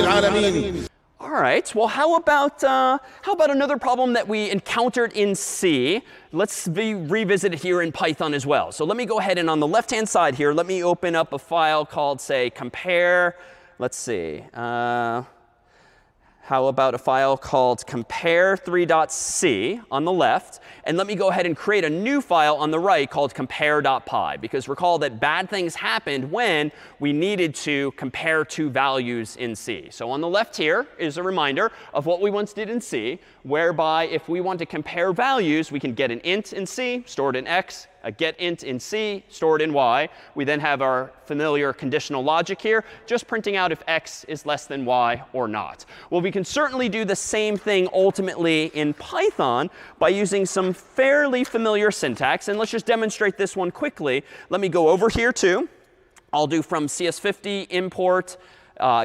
للعالمين. All right. Well, how about another problem that we encountered in C? Let's revisit it here in Python as well. So let me go ahead and on the left-hand side here, let me open up a file called, say, compare. Let's see. How about a file called compare3.c on the left? And let me go ahead and create a new file on the right called compare.py. Because recall that bad things happened when we needed to compare two values in C. So on the left here is a reminder of what we once did in C, whereby if we want to compare values, we can get an int in C, stored in x, a get int in C, stored in y. We then have our familiar conditional logic here, just printing out if x is less than y or not. Well, we can certainly do the same thing ultimately in Python by using some fairly familiar syntax. And let's just demonstrate this one quickly. Let me go over here too. I'll do from CS50 import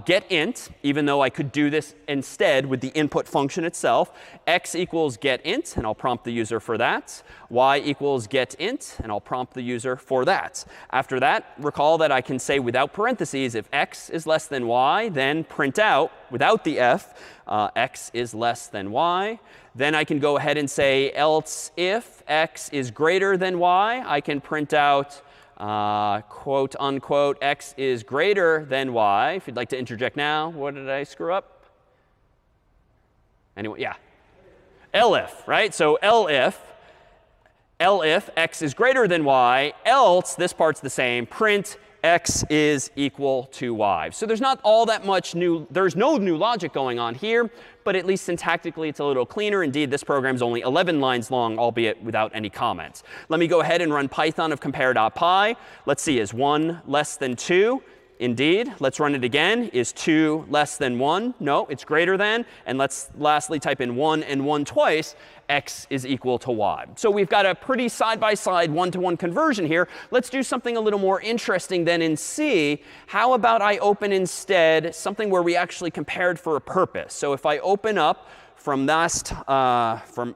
get int, even though I could do this instead with the input function itself. X equals get int, and I'll prompt the user for that. Y equals get int, and I'll prompt the user for that. After that, recall that I can say without parentheses, if x is less than y, then print out, without the f, x is less than y. Then I can go ahead and say else if x is greater than y, I can print out quote unquote x is greater than y. If you'd like to interject now. What did I screw up? Anyone? Yeah. elif, right? So elif x is greater than y, else, this part's the same, print x is equal to y. So there's not all that much there's no new logic going on here, but at least syntactically it's a little cleaner. Indeed, this program is only 11 lines long, albeit without any comments. Let me go ahead and run Python of compare.py. Let's see, is 1 less than 2? Indeed. Let's run it again. Is 2 less than 1? No, it's greater than. And let's lastly type in 1 and 1 twice. X is equal to y. So we've got a pretty side-by-side one-to-one conversion here. Let's do something a little more interesting than in C. How about I open instead something where we actually compared for a purpose? So if I open up from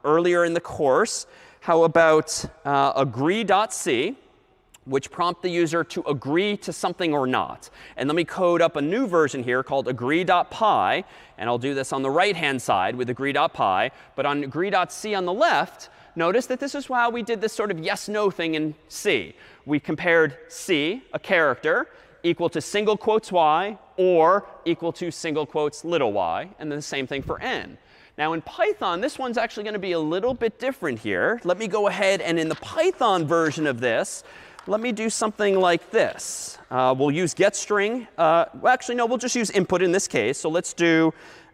earlier in the course, how about agree.c, which prompt the user to agree to something or not. And let me code up a new version here called agree.py. And I'll do this on the right-hand side with agree.py. But on agree.c on the left, notice that this is how we did this sort of yes-no thing in C. We compared C, a character, equal to single quotes y, or equal to single quotes little y. And then the same thing for n. Now in Python, this one's actually going to be a little bit different here. Let me go ahead and in the Python version of this, let me do something like this. We'll use getString. Well, actually, no, we'll just use input in this case. So let's do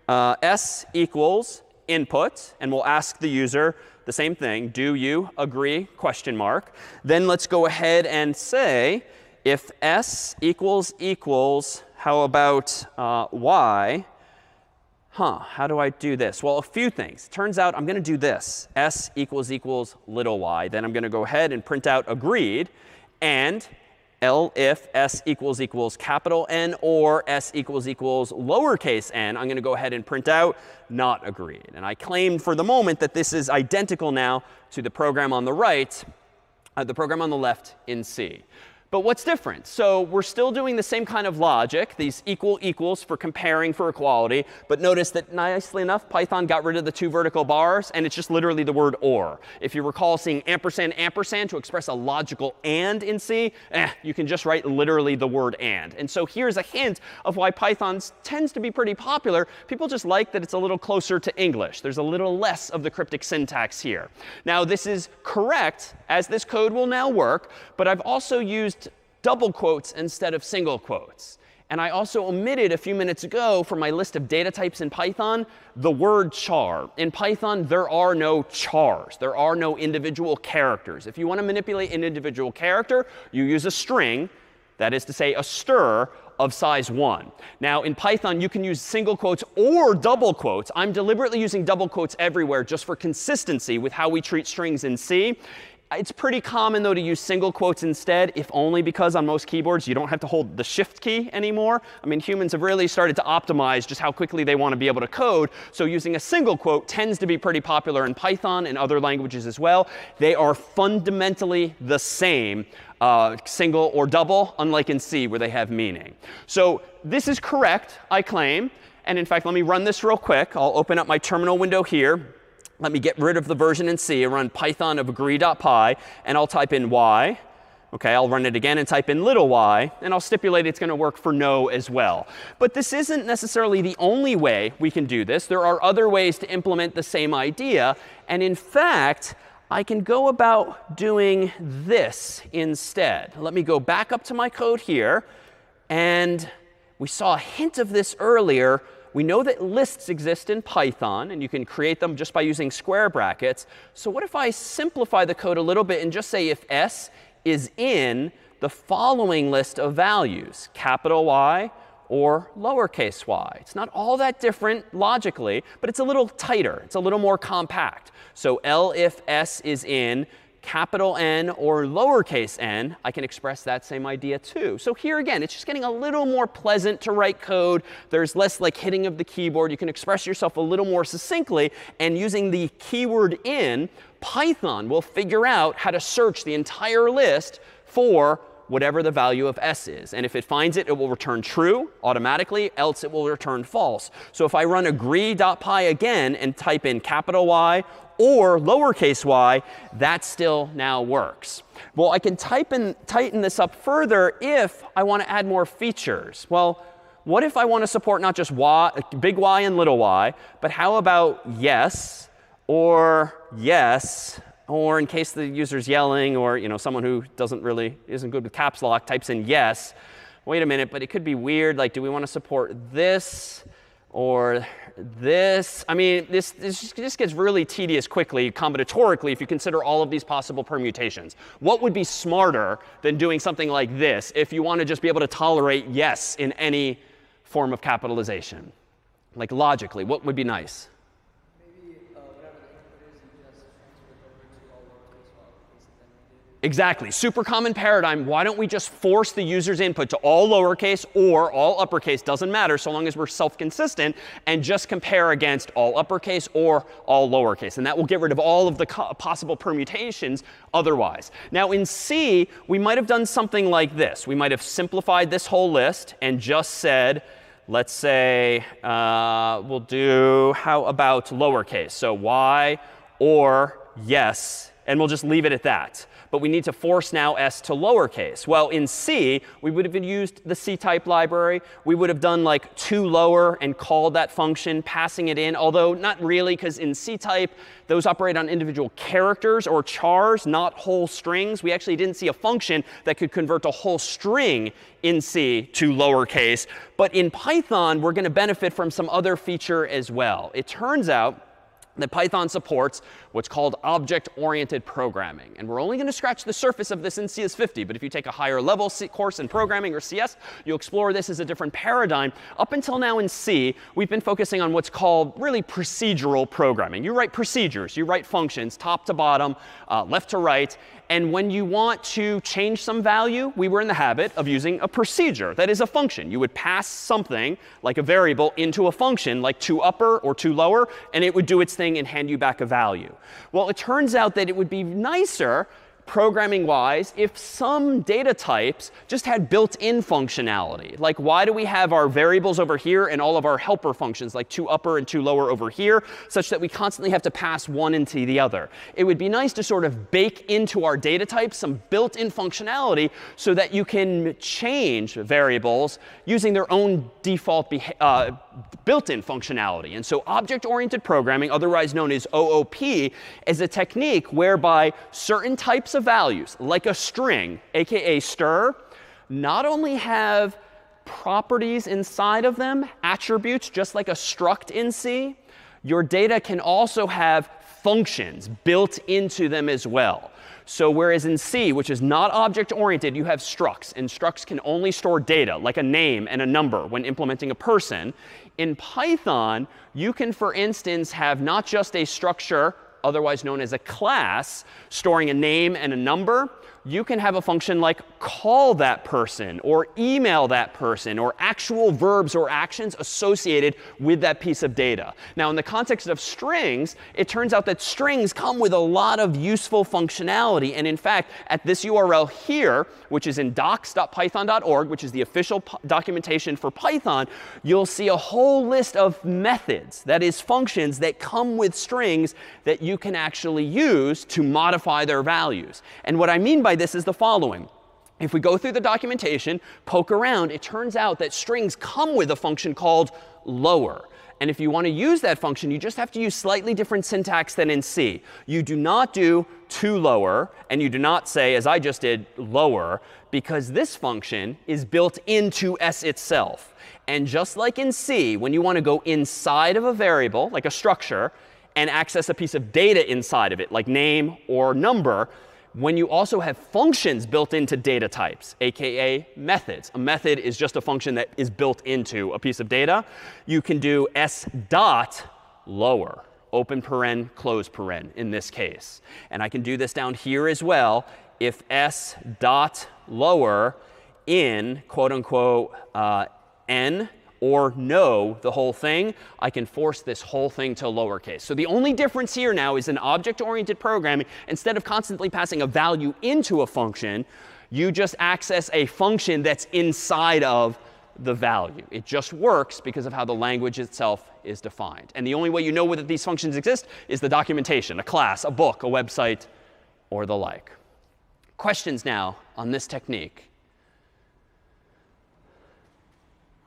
s equals input. And we'll ask the user the same thing. Do you agree? Question mark. Then let's go ahead and say if s equals, how about y? How do I do this? Well, a few things. Turns out I'm going to do this. S equals little y. Then I'm going to go ahead and print out agreed. And if s equals capital N or s equals lowercase n, I'm going to go ahead and print out not agreed. And I claimed for the moment that this is identical now to the program on the right, the program on the left in C. But what's different? So we're still doing the same kind of logic, these equals for comparing for equality. But notice that nicely enough, Python got rid of the two vertical bars, and it's just literally the word or. If you recall seeing ampersand to express a logical and in C, you can just write literally the word and. And so here's a hint of why Python tends to be pretty popular. People just like that it's a little closer to English. There's a little less of the cryptic syntax here. Now, this is correct, as this code will now work. But I've also used double quotes instead of single quotes. And I also omitted a few minutes ago from my list of data types in Python the word char. In Python, there are no chars. There are no individual characters. If you want to manipulate an individual character, you use a string, that is to say a str, of size 1. Now, in Python, you can use single quotes or double quotes. I'm deliberately using double quotes everywhere just for consistency with how we treat strings in C. It's pretty common, though, to use single quotes instead, if only because on most keyboards you don't have to hold the Shift key anymore. I mean, humans have really started to optimize just how quickly they want to be able to code. So using a single quote tends to be pretty popular in Python and other languages as well. They are fundamentally the same, single or double, unlike in C where they have meaning. So this is correct, I claim. And in fact, let me run this real quick. I'll open up my terminal window here. Let me get rid of the version in C and run Python of agree.py. And I'll type in y. OK, I'll run it again and type in little y. And I'll stipulate it's going to work for no as well. But this isn't necessarily the only way we can do this. There are other ways to implement the same idea. And in fact, I can go about doing this instead. Let me go back up to my code here. And we saw a hint of this earlier. We know that lists exist in Python, and you can create them just by using square brackets. So what if I simplify the code a little bit and just say if s is in the following list of values, capital Y or lowercase y. It's not all that different logically, but it's a little tighter. It's a little more compact. So L if s is in capital N or lowercase n, I can express that same idea too. So here again, it's just getting a little more pleasant to write code. There's less like hitting of the keyboard. You can express yourself a little more succinctly. And using the keyword in, Python will figure out how to search the entire list for whatever the value of s is. And if it finds it, it will return true automatically, else it will return false. So if I run agree.py again and type in capital Y or lowercase y, that still now works. Well, I can tighten this up further if I want to add more features. Well, what if I want to support not just y, big Y and little y, but how about yes or yes? Or in case the user's yelling, or someone who isn't good with caps lock types in yes. Wait a minute, but it could be weird. Like, do we want to support this or this? I mean, this just gets really tedious quickly, combinatorically, if you consider all of these possible permutations. What would be smarter than doing something like this if you want to just be able to tolerate yes in any form of capitalization? Like logically, what would be nice? Exactly. Super common paradigm. Why don't we just force the user's input to all lowercase or all uppercase? Doesn't matter so long as we're self-consistent, and just compare against all uppercase or all lowercase. And that will get rid of all of the possible permutations otherwise. Now in C, we might have done something like this. We might have simplified this whole list and just said, let's say we'll do, how about lowercase? So Y or yes, and we'll just leave it at that. But we need to force now s to lowercase. Well, in C, we would have used the C-type library. We would have done like toLower and called that function, passing it in, although not really, because in C-type, those operate on individual characters or chars, not whole strings. We actually didn't see a function that could convert a whole string in C to lowercase. But in Python, we're going to benefit from some other feature as well. It turns out that Python supports what's called object-oriented programming. And we're only going to scratch the surface of this in CS50. But if you take a higher level course in programming or CS, you'll explore this as a different paradigm. Up until now in C, we've been focusing on what's called really procedural programming. You write procedures. You write functions, top to bottom, left to right. And when you want to change some value, we were in the habit of using a procedure. That is a function. You would pass something, like a variable, into a function, like toUpper or toLower, and it would do its thing and hand you back a value. Well, it turns out that it would be nicer, programming-wise, if some data types just had built-in functionality. Like, why do we have our variables over here and all of our helper functions, like toUpper and toLower over here, such that we constantly have to pass one into the other? It would be nice to sort of bake into our data types some built-in functionality so that you can change variables using their own default built-in functionality. And so object-oriented programming, otherwise known as OOP, is a technique whereby certain types of values, like a string, aka str, not only have properties inside of them, attributes, just like a struct in C, your data can also have functions built into them as well. So whereas in C, which is not object-oriented, you have structs. And structs can only store data, like a name and a number when implementing a person. In Python, you can, for instance, have not just a structure otherwise known as a class, storing a name and a number, you can have a function like call that person or email that person or actual verbs or actions associated with that piece of data. Now, in the context of strings, it turns out that strings come with a lot of useful functionality. And in fact, at this URL here, which is in docs.python.org, which is the official documentation for Python, you'll see a whole list of methods, that is, functions that come with strings that you can actually use to modify their values. And what I mean by this is the following. If we go through the documentation, poke around, it turns out that strings come with a function called lower. And if you want to use that function, you just have to use slightly different syntax than in C. You do not do to lower, and you do not say, as I just did, lower, because this function is built into S itself. And just like in C, when you want to go inside of a variable, like a structure, and access a piece of data inside of it, like name or number, when you also have functions built into data types, aka methods. A method is just a function that is built into a piece of data. You can do s dot lower, open paren, close paren in this case. And I can do this down here as well. If s dot lower in quote unquote n or no, the whole thing, I can force this whole thing to lowercase. So the only difference here now is in object-oriented programming, instead of constantly passing a value into a function, you just access a function that's inside of the value. It just works because of how the language itself is defined. And the only way you know whether these functions exist is the documentation, a class, a book, a website, or the like. Questions now on this technique?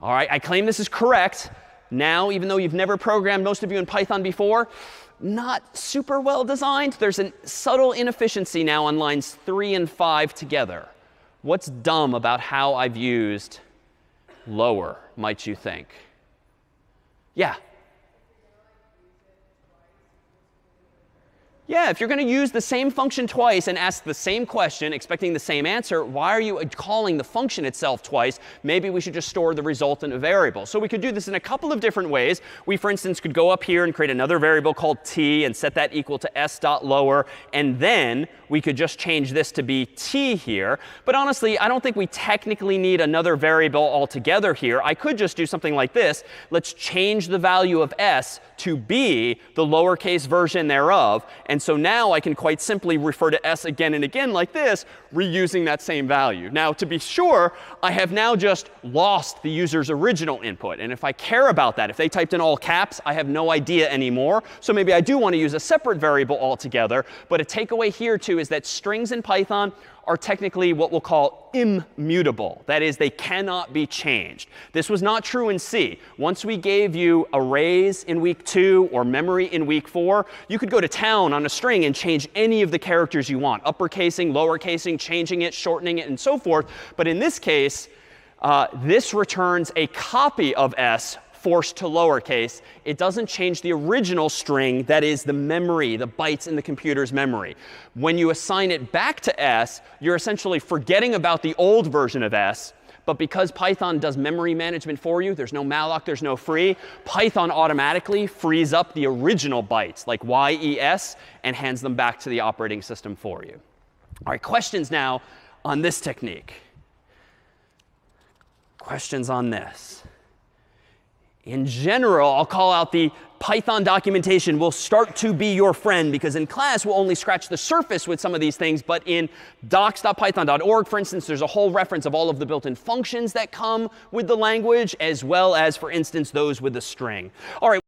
All right, I claim this is correct. Now, even though you've never programmed, most of you, in Python before, not super well designed. There's a subtle inefficiency now on lines 3 and 5 together. What's dumb about how I've used lower, might you think? Yeah. Yeah, if you're going to use the same function twice and ask the same question, expecting the same answer, why are you calling the function itself twice? Maybe we should just store the result in a variable. So we could do this in a couple of different ways. We, for instance, could go up here and create another variable called t and set that equal to s.lower. And then we could just change this to be t here. But honestly, I don't think we technically need another variable altogether here. I could just do something like this. Let's change the value of s to be the lowercase version thereof. And so now I can quite simply refer to s again and again like this, reusing that same value. Now, to be sure, I have now just lost the user's original input. And if I care about that, if they typed in all caps, I have no idea anymore. So maybe I do want to use a separate variable altogether. But a takeaway here, too, is that strings in Python are technically what we'll call immutable. That is, they cannot be changed. This was not true in C. Once we gave you arrays in week 2 or memory in week 4, you could go to town on a string and change any of the characters you want, uppercasing, lowercasing, changing it, shortening it, and so forth. But in this case, this returns a copy of s forced to lowercase. It doesn't change the original string, that is the memory, the bytes in the computer's memory. When you assign it back to s, you're essentially forgetting about the old version of s. But because Python does memory management for you, there's no malloc, there's no free, Python automatically frees up the original bytes, like YES, and hands them back to the operating system for you. All right, questions now on this technique. Questions on this. In general, I'll call out the Python documentation will start to be your friend, because in class we'll only scratch the surface with some of these things. But in docs.python.org, for instance, there's a whole reference of all of the built-in functions that come with the language, as well as, for instance, those with the string. All right.